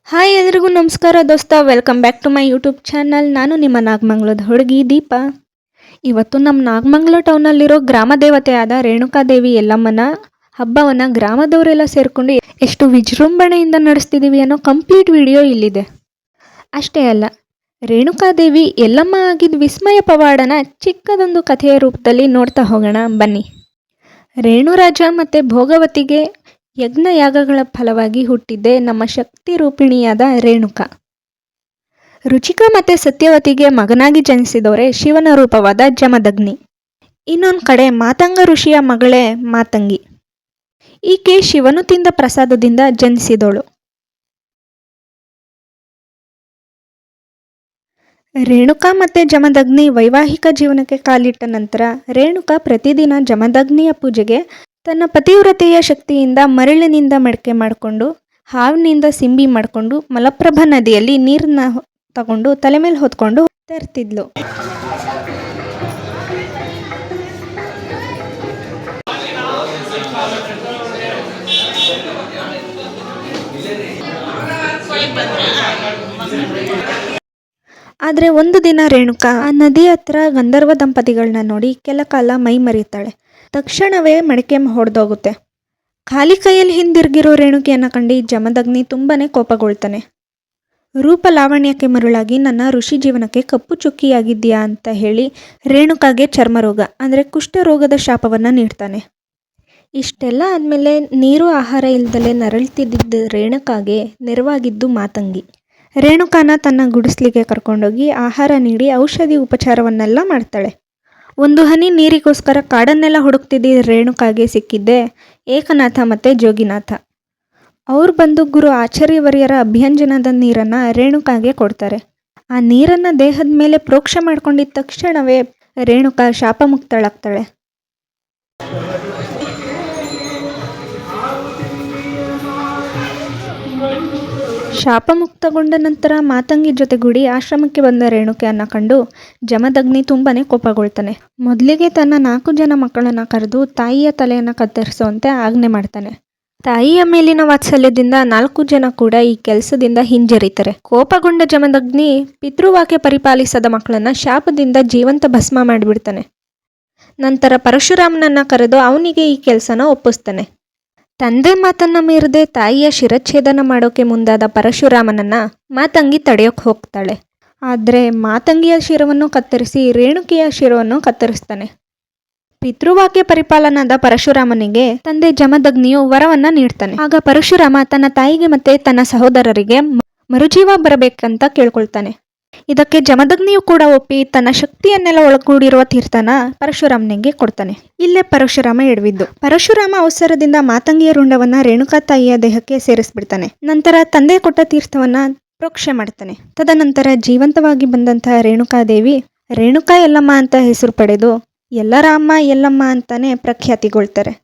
Hi ಎಲ್ರಿಗೂ ನಮಸ್ಕಾರ ದೋಸ್ತ, welcome back to my YouTube channel. ನಾನು ನಿಮ್ಮ ನಾಗಮಂಗಲದ ಹುಡುಗಿ ದೀಪ. ಇವತ್ತು ನಮ್ಮ ನಾಗಮಂಗಲ ಟೌನಲ್ಲಿರೋ ಗ್ರಾಮ ದೇವತೆಯಾದ ರೇಣುಕಾದೇವಿ ಯಲ್ಲಮ್ಮನ ಹಬ್ಬವನ್ನು ಗ್ರಾಮದವರೆಲ್ಲ ಸೇರಿಕೊಂಡು ಎಷ್ಟು ವಿಜೃಂಭಣೆಯಿಂದ ನಡೆಸ್ತಿದ್ದೀವಿ ಅನ್ನೋ ಕಂಪ್ಲೀಟ್ ವಿಡಿಯೋ ಇಲ್ಲಿದೆ. ಅಷ್ಟೇ ಅಲ್ಲ, ರೇಣುಕಾದೇವಿ ಯಲ್ಲಮ್ಮ ಆಗಿದ್ದ ವಿಸ್ಮಯ ಪವಾಡನ ಚಿಕ್ಕದೊಂದು ಕಥೆಯ ರೂಪದಲ್ಲಿ ನೋಡ್ತಾ ಹೋಗೋಣ ಬನ್ನಿ. ರೇಣುರಾಜ ಮತ್ತು ಭೋಗವತಿಗೆ ಯಜ್ಞ ಯಾಗಗಳ ಫಲವಾಗಿ ಹುಟ್ಟಿದ್ದೆ ನಮ್ಮ ಶಕ್ತಿ ರೂಪಿಣಿಯಾದ ರೇಣುಕಾ. ರುಚಿಕಾ ಮತ್ತು ಸತ್ಯವತಿಗೆ ಮಗನಾಗಿ ಜನಿಸಿದವರೇ ಶಿವನ ರೂಪವಾದ ಜಮದಗ್ನಿ. ಇನ್ನೊಂದು ಕಡೆ ಮಾತಂಗ ಋಷಿಯ ಮಗಳೇ ಮಾತಂಗಿ. ಈಕೆ ಶಿವನು ತಿಂದ ಪ್ರಸಾದದಿಂದ ಜನಿಸಿದವಳು. ರೇಣುಕಾ ಮತ್ತು ಜಮದಗ್ನಿ ವೈವಾಹಿಕ ಜೀವನಕ್ಕೆ ಕಾಲಿಟ್ಟ ನಂತರ ರೇಣುಕಾ ಪ್ರತಿದಿನ ಜಮದಗ್ನಿಯ ಪೂಜೆಗೆ ತನ್ನ ಪತಿವ್ರತೆಯ ಶಕ್ತಿಯಿಂದ ಮರಳಿನಿಂದ ಮಡಕೆ ಮಾಡಿಕೊಂಡು ಹಾವಿನಿಂದ ಸಿಂಬಿ ಮಾಡಿಕೊಂಡು ಮಲಪ್ರಭಾ ನದಿಯಲ್ಲಿ ನೀರನ್ನ ತಗೊಂಡು ತಲೆ ಮೇಲೆ ಹೊತ್ಕೊಂಡು ತರ್ತಿದ್ಲು. ಆದರೆ ಒಂದು ದಿನ ರೇಣುಕಾ ಆ ನದಿ ಹತ್ರ ಗಂಧರ್ವ ದಂಪತಿಗಳನ್ನ ನೋಡಿ ಕೆಲ ಕಾಲ ಮೈ ಮರೀತಾಳೆ. ತಕ್ಷಣವೇ ಮಡಿಕೆ ಹೊಡೆದೋಗುತ್ತೆ. ಖಾಲಿ ಕೈಯಲ್ಲಿ ಹಿಂದಿರುಗಿರೋ ರೇಣುಕೆಯನ್ನು ಕಂಡು ಜಮದಗ್ನಿ ತುಂಬಾನೇ ಕೋಪಗೊಳ್ತಾನೆ. ರೂಪ ಲಾವಣ್ಯಕ್ಕೆ ಮರುಳಾಗಿ ನನ್ನ ಋಷಿ ಜೀವನಕ್ಕೆ ಕಪ್ಪು ಚುಕ್ಕಿಯಾಗಿದ್ಯಾ ಅಂತ ಹೇಳಿ ರೇಣುಕಾಗೆ ಚರ್ಮರೋಗ ಅಂದರೆ ಕುಷ್ಠರೋಗದ ಶಾಪವನ್ನು ನೀಡ್ತಾನೆ. ಇಷ್ಟೆಲ್ಲ ಆದಮೇಲೆ ನೀರು ಆಹಾರ ಇಲ್ದಲೆ ನರಳ್ತಿದ್ದ ರೇಣುಕಾಗೆ ನೆರವಾಗಿದ್ದು ಮಾತಂಗಿ. ರೇಣುಕಾನ ತನ್ನ ಗುಡಿಸ್ಲಿಗೆ ಕರ್ಕೊಂಡೋಗಿ ಆಹಾರ ನೀಡಿ ಔಷಧಿ ಉಪಚಾರವನ್ನೆಲ್ಲ ಮಾಡ್ತಾಳೆ. ಒಂದು ಹನಿ ನೀರಿಗೋಸ್ಕರ ಕಾಡನ್ನೆಲ್ಲ ಹುಡುಕ್ತಿದ್ದ ರೇಣುಕಾಗೆ ಸಿಕ್ಕಿದ್ದೆ ಏಕನಾಥ ಮತ್ತು ಜೋಗಿನಾಥ. ಅವ್ರು ಬಂದು ಗುರು ಆಚಾರ್ಯವರ್ಯರ ಅಭ್ಯಂಜನದ ನೀರನ್ನು ರೇಣುಕಾಗೆ ಕೊಡ್ತಾರೆ. ಆ ನೀರನ್ನು ದೇಹದ ಮೇಲೆ ಪ್ರೋಕ್ಷ ಮಾಡ್ಕೊಂಡಿದ್ದ ತಕ್ಷಣವೇ ರೇಣುಕಾ ಶಾಪಮುಕ್ತಳಾಗ್ತಾಳೆ. ಶಾಪಮುಕ್ತಗೊಂಡ ನಂತರ ಮಾತಂಗಿ ಜೊತೆಗೂಡಿ ಆಶ್ರಮಕ್ಕೆ ಬಂದ ರೇಣುಕೆಯನ್ನು ಕಂಡು ಜಮದಗ್ನಿ ತುಂಬಾನೇ ಕೋಪಗೊಳ್ತಾನೆ. ಮೊದಲಿಗೆ ತನ್ನ 4 ಜನ ಮಕ್ಕಳನ್ನು ಕರೆದು ತಾಯಿಯ ತಲೆಯನ್ನು ಕತ್ತರಿಸುವಂತೆ ಆಜ್ಞೆ ಮಾಡ್ತಾನೆ. ತಾಯಿಯ ಮೇಲಿನ ವಾತ್ಸಲ್ಯದಿಂದ 4 ಜನ ಕೂಡ ಈ ಕೆಲಸದಿಂದ ಹಿಂಜರಿತಾರೆ. ಕೋಪಗೊಂಡ ಜಮದಗ್ನಿ ಪಿತೃವಾಕ್ಯ ಪರಿಪಾಲಿಸದ ಮಕ್ಕಳನ್ನ ಶಾಪದಿಂದ ಜೀವಂತ ಭಸ್ಮ ಮಾಡಿಬಿಡ್ತಾನೆ. ನಂತರ ಪರಶುರಾಮನನ್ನ ಕರೆದು ಅವನಿಗೆ ಈ ಕೆಲಸನ ಒಪ್ಪಿಸ್ತಾನೆ. ತಂದೆ ಮಾತನ್ನ ಮೀರದೆ ತಾಯಿಯ ಶಿರಚ್ಛೇದನ ಮಾಡೋಕೆ ಮುಂದಾದ ಪರಶುರಾಮನನ್ನ ಮಾತಂಗಿ ತಡೆಯೋಕೆ ಹೋಗ್ತಾಳೆ. ಆದರೆ ಮಾತಂಗಿಯ ಶಿರವನ್ನು ಕತ್ತರಿಸಿ ರೇಣುಕೆಯ ಶಿರವನ್ನು ಕತ್ತರಿಸ್ತಾನೆ. ಪಿತೃವಾಕ್ಯ ಪರಿಪಾಲನಾದ ಪರಶುರಾಮನಿಗೆ ತಂದೆ ಜಮದಗ್ನಿಯು ವರವನ್ನ ನೀಡ್ತಾನೆ. ಆಗ ಪರಶುರಾಮ ತನ್ನ ತಾಯಿಗೆ ಮತ್ತೆ ತನ್ನ ಸಹೋದರರಿಗೆ ಮರುಜೀವ ಬರಬೇಕಂತ ಕೇಳ್ಕೊಳ್ತಾನೆ. ಇದಕ್ಕೆ ಜಮದಗ್ನಿಯು ಕೂಡ ಒಪ್ಪಿ ತನ್ನ ಶಕ್ತಿಯನ್ನೆಲ್ಲ ಒಳಗೂಡಿರುವ ತೀರ್ಥನ ಪರಶುರಾಮನಿಗೆ ಕೊಡ್ತಾನೆ. ಇಲ್ಲೇ ಪರಶುರಾಮ ಎಡವಿದ್ದು. ಪರಶುರಾಮ ಅವಸರದಿಂದ ಮಾತಂಗಿಯ ರುಂಡವನ್ನ ರೇಣುಕಾ ತಾಯಿಯ ದೇಹಕ್ಕೆ ಸೇರಿಸ್ಬಿಡ್ತಾನೆ. ನಂತರ ತಂದೆ ಕೊಟ್ಟ ತೀರ್ಥವನ್ನ ಪ್ರೋಕ್ಷೆ ಮಾಡ್ತಾನೆ. ತದನಂತರ ಜೀವಂತವಾಗಿ ಬಂದಂತಹ ರೇಣುಕಾದೇವಿ ರೇಣುಕಾ ಯಲ್ಲಮ್ಮ ಅಂತ ಹೆಸರು ಪಡೆದು ಎಲ್ಲರ ಅಮ್ಮ ಯಲ್ಲಮ್ಮ ಅಂತಾನೆ ಪ್ರಖ್ಯಾತಿಗೊಳ್ತಾರೆ.